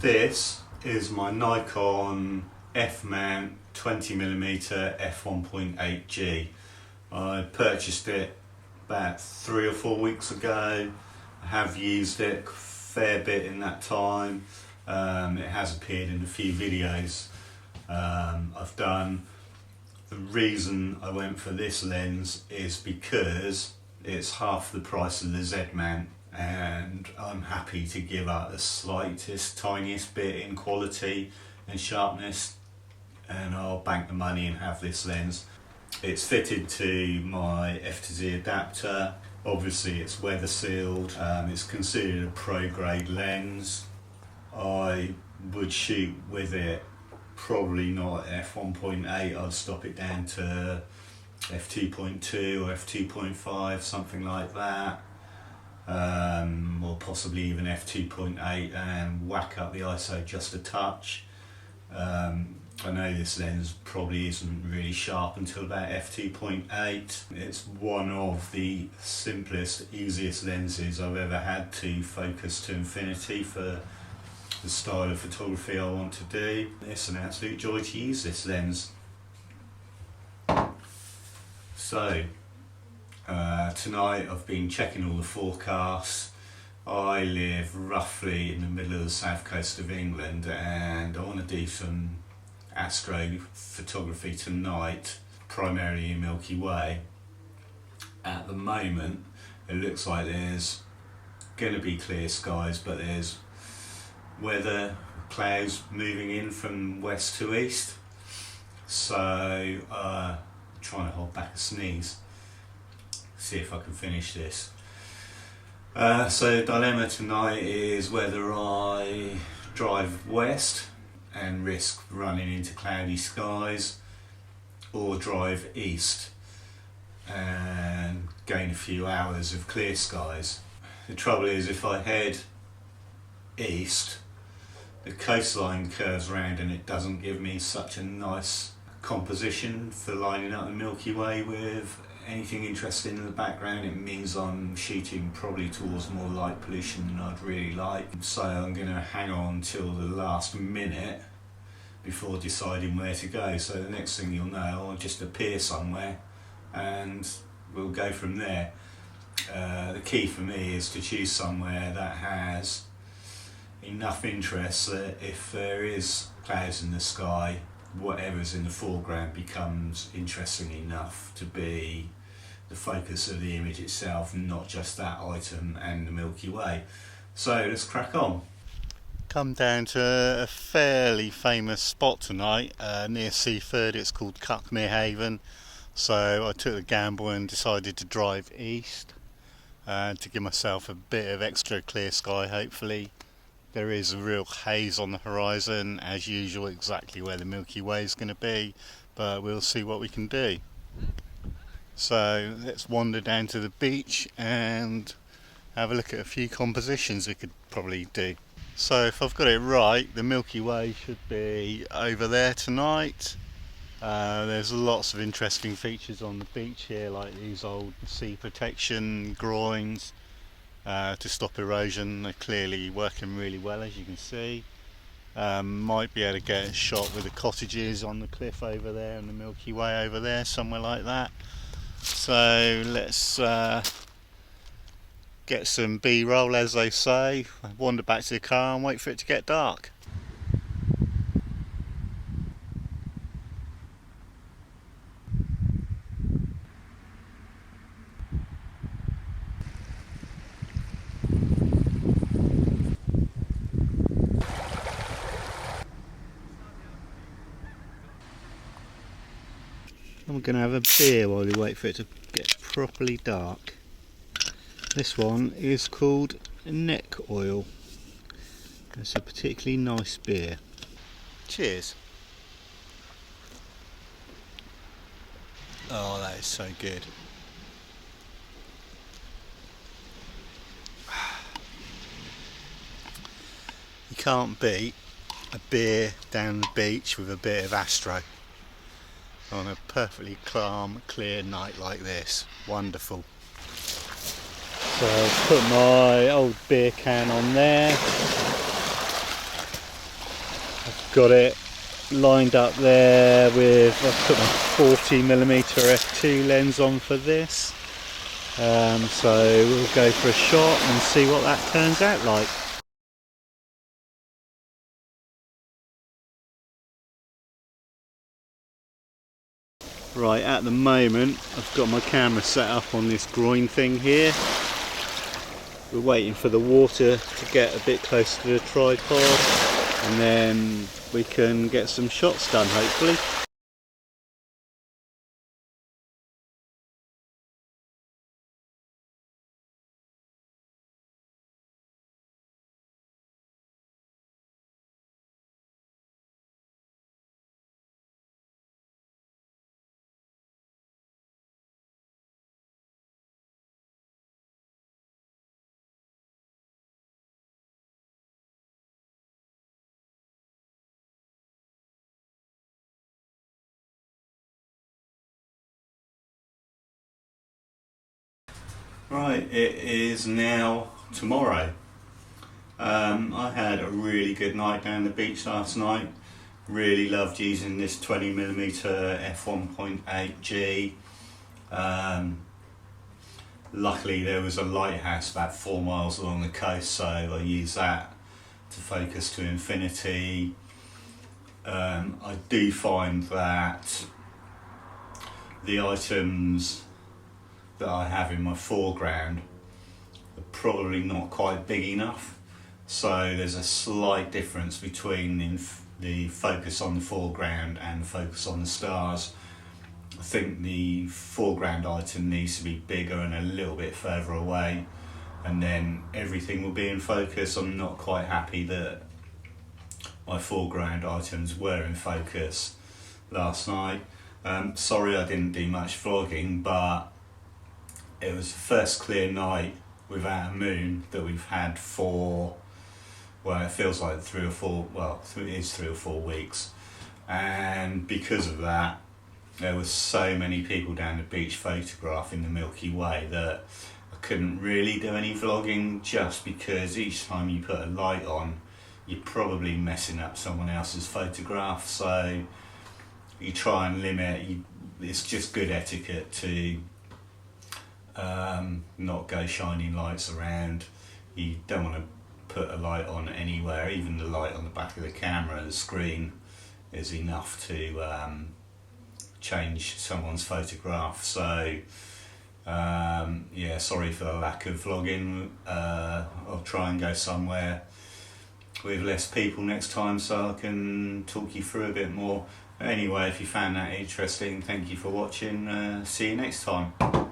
This is my Nikon f-mount 20mm f1.8g. I purchased it about 3 or 4 weeks ago. I have used it a fair bit in that time. It has appeared in a few videos I've done. The reason I went for this lens is because it's half the price of the Z-mount, and I'm happy to give up the slightest, tiniest bit in quality and sharpness, and I'll bank the money and have this lens. It's fitted to my F2Z adapter. Obviously it's weather sealed. It's considered a pro grade lens. I would shoot with it probably not f1.8, I'd stop it down to f2.2 or f2.5, something like that, or possibly even f2.8, and whack up the ISO just a touch. I know this lens probably isn't really sharp until about f2.8. It's one of the simplest, easiest lenses I've ever had to focus to infinity for the style of photography I want to do. It's an absolute joy to use this lens. So tonight I've been checking all the forecasts. I live roughly in the middle of the south coast of England, and I want to do some astro photography tonight, primarily in Milky Way. At the moment it looks like there's going to be clear skies, but there's weather clouds moving in from west to east, so I'm trying to hold back a sneeze, see if I can finish this. So the dilemma tonight is whether I drive west and risk running into cloudy skies, or drive east and gain a few hours of clear skies. The trouble is, if I head east, the coastline curves around and it doesn't give me such a nice composition for lining up the Milky Way with anything interesting in the background. It means I'm shooting probably towards more light pollution than I'd really like. So I'm going to hang on till the last minute before deciding where to go. So the next thing you'll know, I'll just appear somewhere and we'll go from there. The key for me is to choose somewhere that has enough interest that if there is clouds in the sky, whatever's in the foreground becomes interesting enough to be the focus of the image itself, not just that item and the Milky Way. So let's crack on. Come down to a fairly famous spot tonight near Seaford. It's called Cuckmere Haven. So I took the gamble and decided to drive east to give myself a bit of extra clear sky, hopefully. There is a real haze on the horizon, as usual, exactly where the Milky Way is going to be, but we'll see what we can do. So let's wander down to the beach and have a look at a few compositions we could probably do. So if I've got it right, the Milky Way should be over there tonight. There's lots of interesting features on the beach here, like these old sea protection groins to stop erosion. They're clearly working really well, as you can see. Might be able to get a shot with the cottages on the cliff over there and the Milky Way over there, somewhere like that. So let's get some B-roll, as they say, wander back to the car and wait for it to get dark. I'm going to have a beer while we wait for it to get properly dark. This one is called Neck Oil. It's a particularly nice beer. Cheers. Oh, that is so good. You can't beat a beer down the beach with a bit of Astro on a perfectly calm, clear night like this. Wonderful. So I'll put my old beer can on there. got it lined up there with, I've put my 40mm f2 lens on for this. So we'll go for a shot and see what that turns out like. Right, at the moment I've got my camera set up on this groin thing here. We're waiting for the water to get a bit closer to the tripod and then we can get some shots done hopefully. Right, it is now tomorrow. I had a really good night down the beach last night. Really loved using this 20mm f1.8g. Luckily there was a lighthouse about 4 miles along the coast, so I used that to focus to infinity. I do find that the items that I have in my foreground are probably not quite big enough, so there's a slight difference between the focus on the foreground and the focus on the stars. I think the foreground item needs to be bigger and a little bit further away, and then everything will be in focus. I'm not quite happy that my foreground items were in focus last night. Sorry I didn't do much vlogging, but it was the first clear night without a moon that we've had for, well, it feels like 3 or 4, well, it is 3 or 4 weeks. And because of that, there were so many people down the beach photographing the Milky Way that I couldn't really do any vlogging, just because each time you put a light on, you're probably messing up someone else's photograph. So you try and limit, it's just good etiquette to not go shining lights around. You don't want to put a light on anywhere. Even the light on the back of the camera, the screen, is enough to change someone's photograph. So yeah, sorry for the lack of vlogging. I'll try and go somewhere with less people next time so I can talk you through a bit more. Anyway, if you found that interesting, thank you for watching. See you next time.